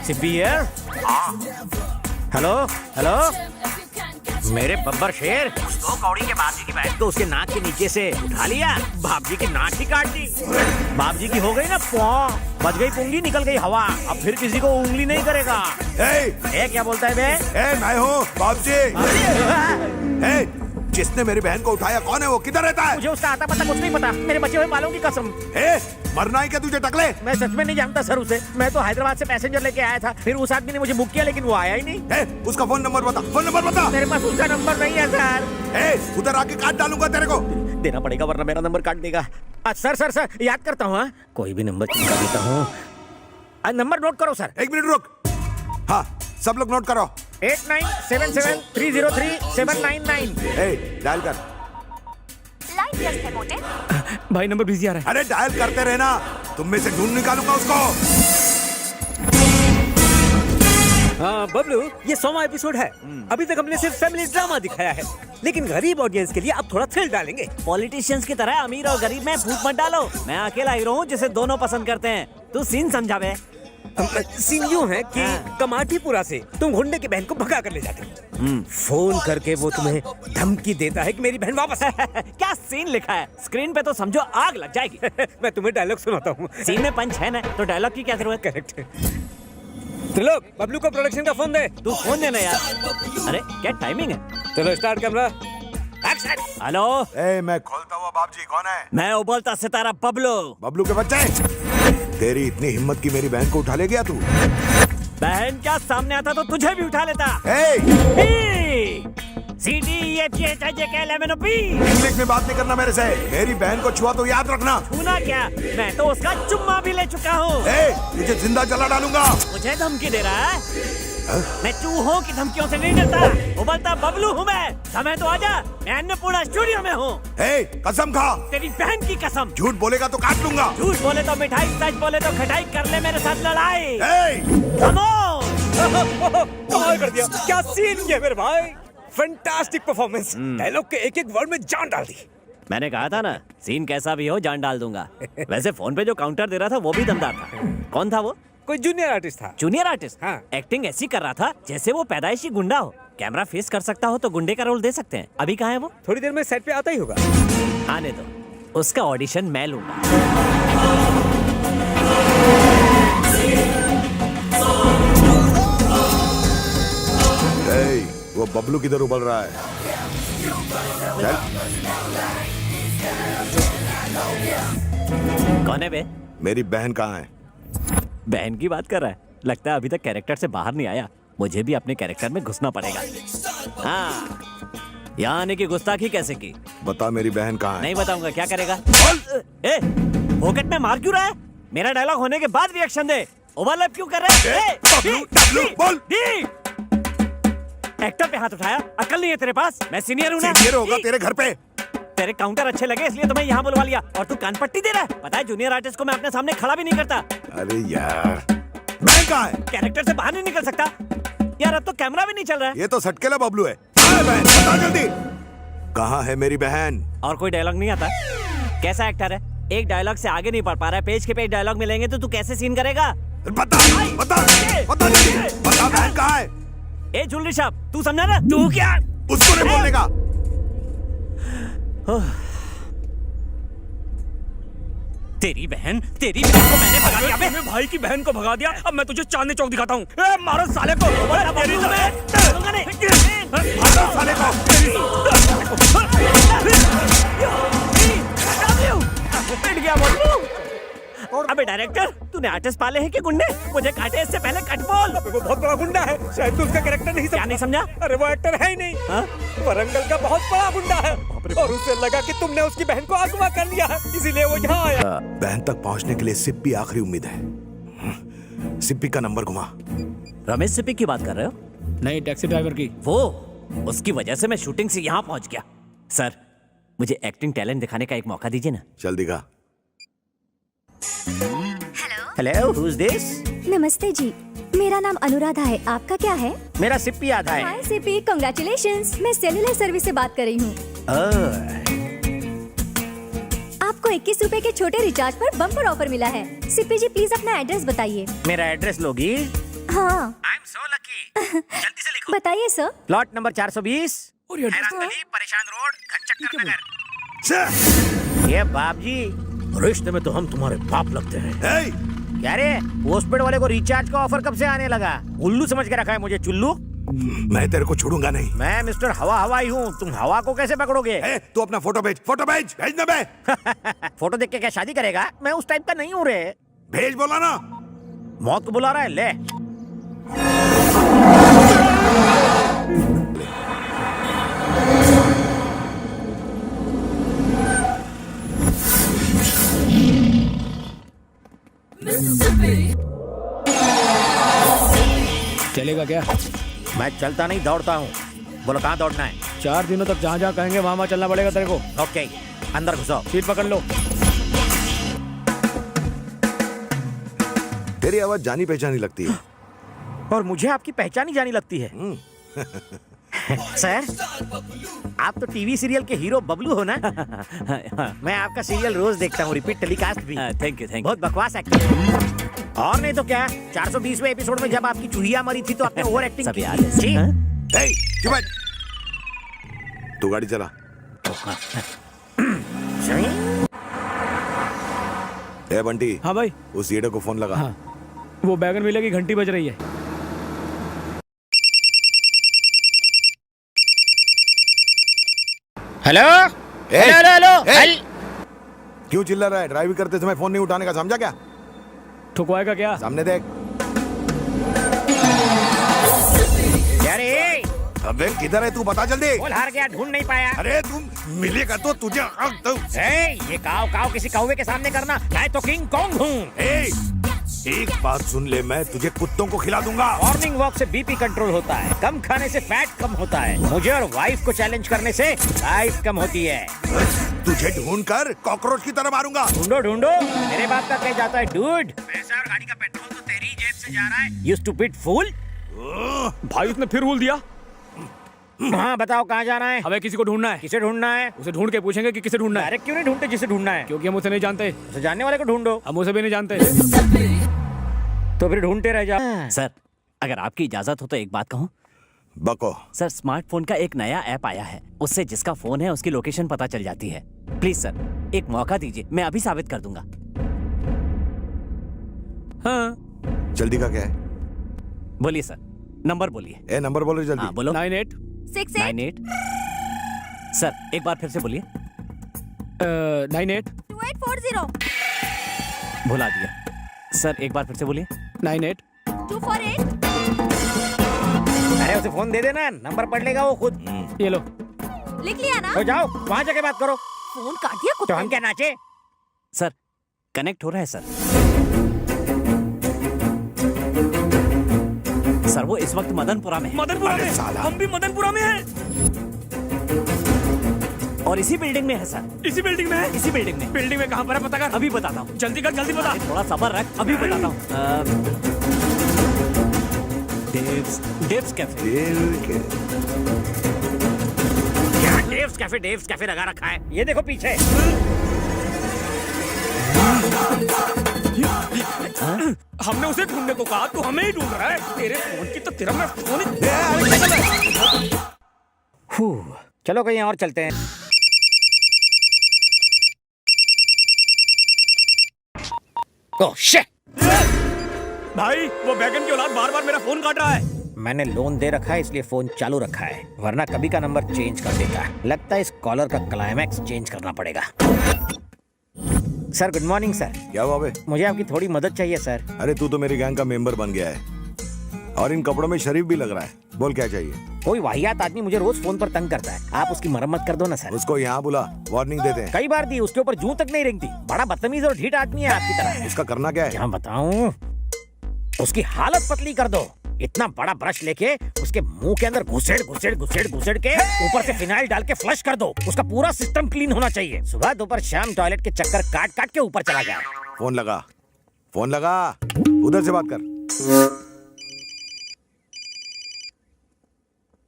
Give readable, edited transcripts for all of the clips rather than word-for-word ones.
सिब्बी है? Hello hello, मेरे बब्बर शेर, दो कौड़ी के बाप जी की बहन को उसके नाक के नीचे से उठा लिया, बाप जी की नाक ही काट दी। बाप जी की हो गई ना पौ, बच गई पुंगी, निकल गई हवा, अब फिर किसी को उंगली नहीं करेगा। ए, क्या बोलता है बे? मैं हूँ बाप जी। जिसने मेरी बहन को उठाया कौन है वो, किधर रहता है? मुझे उसका आता पता कुछ नहीं पता, मेरे बचे हुए बालों की कसम। मरना ही क्या तुझे टकले? मैं सच में नहीं जानता सर उसे, मैं तो हैदराबाद से पैसेंजर लेके आया था, फिर उस आदमी ने मुझे बुक किया लेकिन वो आया ही नहीं। उसका फोन नंबर बता, फोन नंबर बता। मेरे पास उसका नंबर नहीं है सर। उधर आके काट डालूंगा तेरे को। देना पड़ेगा वरना मेरा नंबर काट देगा। सर सर सर याद करता हूँ, कोई भी नंबर चिपका देता हूँ। नंबर नोट करो सर। 1 मिनट रुक। हाँ, सब लोग नोट करो। 8977303799। डायल कर। लाइन व्यस्त है मोटे। भाई नंबर बिजी आ रहा है। अरे डायल करते रहना, तुम में से ढूंढ निकालूंगा उसको। हाँ बबलू, ये 100वां एपिसोड है। अभी तक हमने सिर्फ फैमिली ड्रामा दिखाया है, लेकिन गरीब ऑडियंस के लिए अब थोड़ा थ्रिल डालेंगे। पॉलिटिशियंस की तरह अमीर और गरीब में फूट मत डालो। मैं अकेला हीरो हूँ जिसे दोनों पसंद करते हैं। तू सीन समझा बे। सीन यूं है कि कमाटीपुरा से तुम गुंडे की बहन को भगा कर ले जाते हो। फोन करके वो तुम्हें धमकी देता है कि मेरी बहन वापस है। क्या सीन लिखा है स्क्रीन पे, तो समझो आग लग जाएगी। मैं तुम्हें डायलॉग सुनाता हूँ। सीन में पंच है ना, तो डायलॉग की क्या जरूरत? करेक्ट। त्रिलोक, बबलू को प्रोडक्शन का फोन दे। तू फोन देना यार। अरे क्या टाइमिंग है। चलो स्टार्ट कैमरा। हेलो, मैं खोलता हुआ बाप जी, कौन है? मैं उबलता सितारा बबलू। बबलू के बच्चे, तेरी इतनी हिम्मत की मेरी बहन को उठा ले गया तू? बहन क्या सामने आता तो तुझे भी उठा लेता। इंग्लिश में बात नहीं करना मेरे से। मेरी बहन को छुआ तो याद रखना। छूना क्या, मैं तो उसका चुम्मा भी ले चुका हूँ। तुझे जिंदा जला डालूंगा। मुझे धमकी दे रहा है? मैं चूहों की धमकियों से नहीं डरता। उबलता बबलू हूँ मैं। समय तो आजा, मैं अन्नपूर्णा स्टूडियो में हूँ। कसम खा। तेरी बहन की कसम। झूठ बोलेगा तो काट लूंगा। झूठ बोले तो मिठाई, सच बोले तो खटाई, कर ले मेरे साथ लड़ाई। कमाल कर दिया, क्या सीन किया मेरे भाई। Fantastic performance. डायलॉग के एक एक वर्ड में जान डाल दी। मैंने कहा था ना, सीन कैसा भी हो जान डाल दूंगा। वैसे फोन पे जो काउंटर दे रहा था वो भी दमदार था। कौन था वो? कोई जूनियर आर्टिस्ट था। Junior artist? हाँ। एक्टिंग ऐसी कर रहा था जैसे वो पैदाइशी गुंडा हो। कैमरा फेस कर सकता हो तो गुंडे का रोल दे सकते हैं। अभी कहाँ है वो? थोड़ी देर में सेट पे आता ही होगा। आने दो, उसका ऑडिशन मैं लूंगा। वो बबलू किधर उबल रहा है? कौन है बे? मेरी बहन कहाँ है? बहन की बात कर रहा है? लगता है अभी तक कैरेक्टर से बाहर नहीं आया। मुझे भी अपने कैरेक्टर में घुसना पड़ेगा। हाँ, यहाँ आने की गुस्ताखी कैसे की? बता मेरी बहन कहाँ है? नहीं बताऊंगा। क्या करेगा? ए, पॉकेट में मार क्यों रहा है? मेरा डायलॉग होने के बाद रिएक्शन दे। ओवरलैप क्यों कर रहा है? बोल। एक्टर पे हाथ उठाया, अकल नहीं है तेरे पास? मैं सीनियर हूँ ना। सीनियर होगा तेरे घर पे। तेरे काउंटर अच्छे लगे इसलिए तुम्हें यहाँ बुलवा लिया, और तू कानपट्टी दे रहा है। पता है जूनियर आर्टिस्ट को मैं अपने सामने खड़ा भी नहीं करता। अरे यार, बहन कहाँ है? कैरेक्टर से बाहर नहीं निकल सकता यार। अब तो कैमरा भी नहीं चल रहा है। ये तो सटकेला बबलू है। बहन बता जल्दी, कहाँ है मेरी बहन? और कोई डायलॉग नहीं आता? कैसा एक्टर है, एक डायलॉग से आगे नहीं बढ़ पा रहा है। पेज के पेज डायलॉग मिलेंगे तो तू कैसे सीन करेगा? बता बता बता जल्दी, बता बहन कहाँ है? ए जुलरी साहब, तू समझा ना? तू क्या उसको नहीं बोलने का? तेरी बहन को मैंने भगा दिया। मेरे भाई की बहन को भगा दिया। अब मैं तुझे चांदनी चौक दिखाता हूँ। मारो साले को। साले को। पिट गया बबलू। अबे डायरेक्टर, तूने आर्टिस्ट पाले हैं कि गुंडे? मुझे काटे इससे पहले कट बोल। वो बहुत बड़ा गुंडा है, शायद तू उसका कैरेक्टर नहीं समझा। क्या नहीं समझा? अरे वो एक्टर है ही नहीं। वरंगल का बहुत बड़ा गुंडा है, और उसे लगा कि तुमने उसकी बहन को अगवा कर लिया है, इसीलिए वो यहाँ आया। बहन तक पहुँचने के लिए सिप्पी आखिरी उम्मीद है। सिप्पी का नंबर घुमा। रमेश सिप्पी की बात कर रहे हो? नहीं, टैक्सी ड्राइवर की। वो, उसकी वजह से मैं शूटिंग से यहाँ पहुंच गया। सर, मुझे एक्टिंग टैलेंट दिखाने का एक मौका दीजिए ना। चल दिखा। Hello, who is this? नमस्ते जी, मेरा नाम अनुराधा है। आपका क्या है? मेरा सिप्पी आधा है। हाय सिपी, कांग्रेचुलेशंस। मैं सेलुलर सर्विस से बात कर रही हूँ। आपको 21 रुपए के छोटे रिचार्ज पर बम्पर ऑफर मिला है। सिपी जी प्लीज अपना एड्रेस बताइए। मेरा एड्रेस लोगी हाँ आई एम सो लकी। जल्दी से लिखो। बताइए सर। प्लॉट नंबर 420, और ये हैरान गली, परेशान रोड, घनचक्कर नगर। सर ये बाप जी, रिश्ते में तो हम तुम्हारे बाप लगते हैं। हे क्या रे, पोस्टपेड वाले को रिचार्ज का ऑफर कब से आने लगा? उल्लू समझ के रखा है मुझे चुल्लू? मैं तेरे को छोड़ूंगा नहीं। मैं मिस्टर हवा हवाई हूँ, तुम हवा को कैसे पकड़ोगे? ए, तू अपना फोटो भेज ना बे। फोटो देख के क्या शादी करेगा? मैं उस टाइप का नहीं हूँ रे। भेज बोला ना। मौत को बुला रहा है, ले। चलेगा क्या? मैं चलता नहीं, दौड़ता हूँ। बोलो कहाँ दौड़ना है? 4 दिनों तक जहाँ जहाँ कहेंगे वहाँ वहाँ चलना पड़ेगा तेरे को। ओके, अंदर घुसो। सीट पकड़ लो। तेरी आवाज जानी पहचानी लगती है। और मुझे आपकी पहचान ही जानी लगती है। सर, आप तो टीवी सीरियल के हीरो बबलू हो ना? मैं आपका सीरियल रोज देखता हूँ, रिपीट टेलीकास्ट भी। थैंक यू बहुत बकवास एक्टिंग। और नहीं तो क्या, 420वें एपिसोड में जब आपकी चूहिया मरी थी तो आपने ओवर एक्टिंग सब की याद है। जी। हाँ? हे, चुप बैठ। तू गाड़ी चला। ए बंटी, हाँ भाई। उस ईडे को फोन लगा। हाँ, वो बैगन मिले की घंटी बज रही है। हेलो ए, हेलो हेलो ए, हेल- क्यों चिल्ला रहा है? ड्राइव करते समय फोन नहीं उठाने का, समझा क्या? ठुकवाएगा क्या? सामने देख। अरे अबे किधर है तू? बता जल्दी। बोल, हार गया, ढूंढ नहीं पाया। अरे तुम मिलेगा तो तुझे ये काव काव किसी कौवे के सामने करना, मैं तो किंग कॉन्ग हूँ। एक बात सुन ले, मैं तुझे कुत्तों को खिला दूंगा। मॉर्निंग वॉक से बीपी कंट्रोल होता है, कम खाने से फैट कम होता है, मुझे और वाइफ को चैलेंज करने से लाइफ कम होती है। तुझे ढूंढ कर कॉकरोच की तरह मारूंगा। ढूंढो ढूंढो, मेरे बाप का कह जाता है डूड। पैसा और गाड़ी का पेट्रोल तो तेरी जेब से जा रहा है, यू स्टूपिड फूल। भाई उसने फिर भूल दिया। हाँ बताओ, कहाँ जाना है? हमें किसी को ढूंढना है। किसे ढूंढना है? उसे ढूंढ के पूछेंगे कि किसे ढूंढना है। डायरेक्ट क्यों नहीं ढूंढते जिसे ढूंढना है? क्योंकि हम उसे नहीं जानते। उसे जानने वाले को ढूंढो। हम उसे भी नहीं जानते। तो फिर ढूंढते रह जा। सर, अगर आपकी इजाजत हो तो एक बात कहूँ। बको। सर, स्मार्टफोन का एक नया ऐप आया है, उससे जिसका फोन है उसकी लोकेशन पता चल जाती है। प्लीज सर, एक मौका दीजिए, मैं अभी साबित कर दूंगा। हाँ, जल्दी का क्या है? बोलिए सर, नंबर बोलिए। ए नंबर बोलो जल्दी। हाँ बोलो। 98 98। सर, एक बार फिर से बोलिए। 98 2840 भुला दिया। सर, एक बार फिर से बोलिए। 98 248। अरे उसे फोन दे देना, नंबर पढ़ लेगा वो खुद। ये लो। लिख लिया ना? तो जाओ वहाँ जाके बात करो। फोन काट दिया तो कुत्ते हम क्या नाचे? सर, कनेक्ट हो रहा है सर। सर, वो इस वक्त मदनपुरा में है। मदनपुरा अरे में? साला। हम भी मदनपुरा में हैं। और इसी बिल्डिंग में है सर। इसी बिल्डिंग में है? इसी बिल्डिंग में। बिल्डिंग में कहाँ पर है पता कर। अभी बताता हूँ। जल्दी कर, जल्दी बता। थोड़ा सब्र रख, अभी बताता हूँ। डेव्स कैफे। क्या डेव्स कैफे लगा रखा है? ये देखो पीछे। हमने उसे ढूंढने को कहा, तू हमें ही ढूंढ रहा है। तेरे फोन की तो तेरा मैं फोन चलो कहीं और चलते हैं। Oh shit! भाई, वो बैगन की औलाद बार बार मेरा फोन काट रहा है। मैंने लोन दे रखा है इसलिए फोन चालू रखा है, वरना कभी का नंबर चेंज कर देगा। लगता है इस कॉलर का क्लाइमैक्स चेंज करना पड़ेगा। Sir good morning sir. क्या हुआ बे? मुझे आपकी थोड़ी मदद चाहिए सर। अरे तू तो मेरी गैंग का मेंबर बन गया है और इन कपड़ों में शरीफ भी लग रहा है। बोल क्या चाहिए? कोई वाहियात आदमी मुझे रोज फोन पर तंग करता है, आप उसकी मरम्मत कर दो ना सर। उसको यहाँ बुला, वार्निंग देते हैं। कई बार दी, उसके ऊपर जूं तक नहीं रेंगती। बड़ा बदतमीज और ढीठ आदमी है आपकी तरह। उसका करना क्या है? क्या बताऊं, उसकी हालत पतली कर दो। इतना बड़ा ब्रश लेके उसके मुंह के अंदर घुसेड़ घुसेड़ घुसेड़ घुसेड़ के ऊपर से फिनाइल डाल के फ्लश कर दो। उसका पूरा सिस्टम क्लीन होना चाहिए। सुबह दोपहर शाम टॉयलेट के चक्कर काट काट के ऊपर चला जाए। फोन लगा, फोन लगा, उधर से बात कर।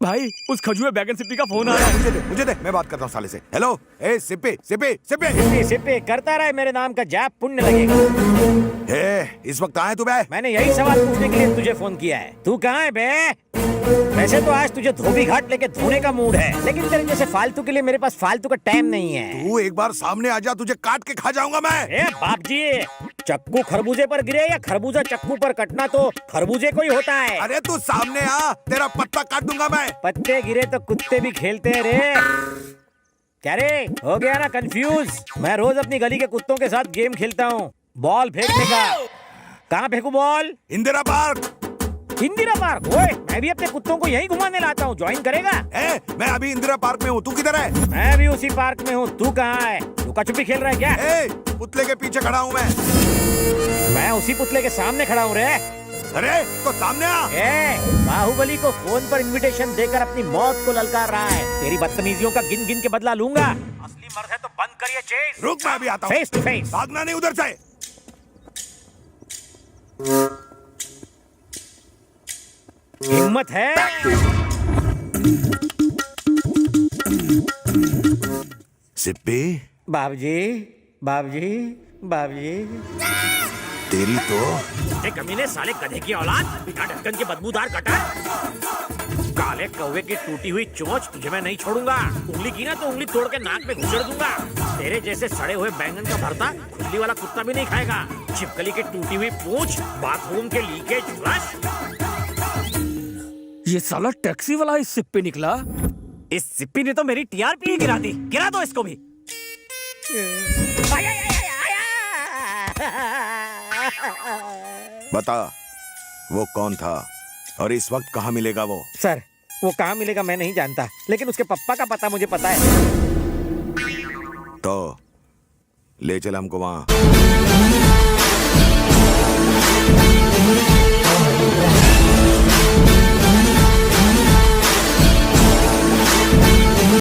भाई, उस खजुए बैगन सिप्पी का फोन आ रहा है। मुझे दे, मैं बात करता हूँ साले से। हेलो, ए सिप्पी सिप्पी सिप्पी। सिप्पी सिप्पी करता रहे, मेरे नाम का जाप पुण्य लगेगा। इस वक्त कहाँ है तू बे? मैंने यही सवाल पूछने के लिए तुझे फोन किया है। तू कहाँ है बे? वैसे तो आज तुझे धोबी घाट लेके धोने का मूड है, लेकिन तेरे जैसे फालतू के लिए मेरे पास फालतू का टाइम नहीं है। तू एक बार सामने आ जा, तुझे काट के खा जाऊंगा मैं। ए बाप जी, चक्कू खरबूजे पर गिरे या खरबूजा चक्कू पर कटना तो खरबूजे को ही होता है। अरे तू सामने आ, तेरा पत्ता काट दूंगा मैं। पत्ते गिरे तो कुत्ते भी खेलते हैं रे। क्या रे, हो गया ना कंफ्यूज? मैं रोज अपनी गली के कुत्तों के साथ गेम खेलता हूँ, बॉल फेंकने का। कहाँ फेंकू ball? Indira park. Indira park? ओए, मैं भी अपने कुत्तों को यहीं घुमाने लाता हूँ, ज्वाइन करेगा? मैं अभी इंदिरा पार्क में हूँ, तू किधर है? मैं भी उसी पार्क में हूँ, तू कहाँ है? लुका छुपी खेल रहा है क्या? पुतले के पीछे खड़ा हूँ मैं उसी पुतले के सामने खड़ा हूँ रे। अरे तो सामने आ। बाहुबली को फोन पर इनविटेशन देकर अपनी मौत को ललकार रहा है। तेरी बदतमीजियों का गिन गिन के बदला लूंगा। असली मर्द है तो बंद करिए चेस। रुक, मैं अभी आता हूँ। Face to face. भागना नहीं उधर से। हिम्मत है? सिप्पी, बाबूजी, बाबूजी, बाबूजी। तेरी तो कमीने साले गधे की औलाद, बिना ढक्कन के बदबूदार कटर, काले कौवे की टूटी हुई चोंच, तुझे मैं नहीं छोड़ूंगा। उंगली की ना तो उंगली तोड़ के नाक में घुसड़ दूंगा। तेरे जैसे सड़े हुए बैंगन का भरता खुजली वाला कुत्ता भी नहीं खाएगा। छिपकली की टूटी हुई पूंछ, बाथरूम के लीकेज फ्लश। ये साला टैक्सी वाला इस सिप्पी निकला। इस सिप्पी ने तो मेरी टीआरपी ही गिरा दी। गिरा दो इसको भी। बता, वो कौन था और इस वक्त कहाँ मिलेगा वो? सर, वो कहाँ मिलेगा मैं नहीं जानता, लेकिन उसके पप्पा का पता मुझे पता है। तो ले चल हमको वहाँ।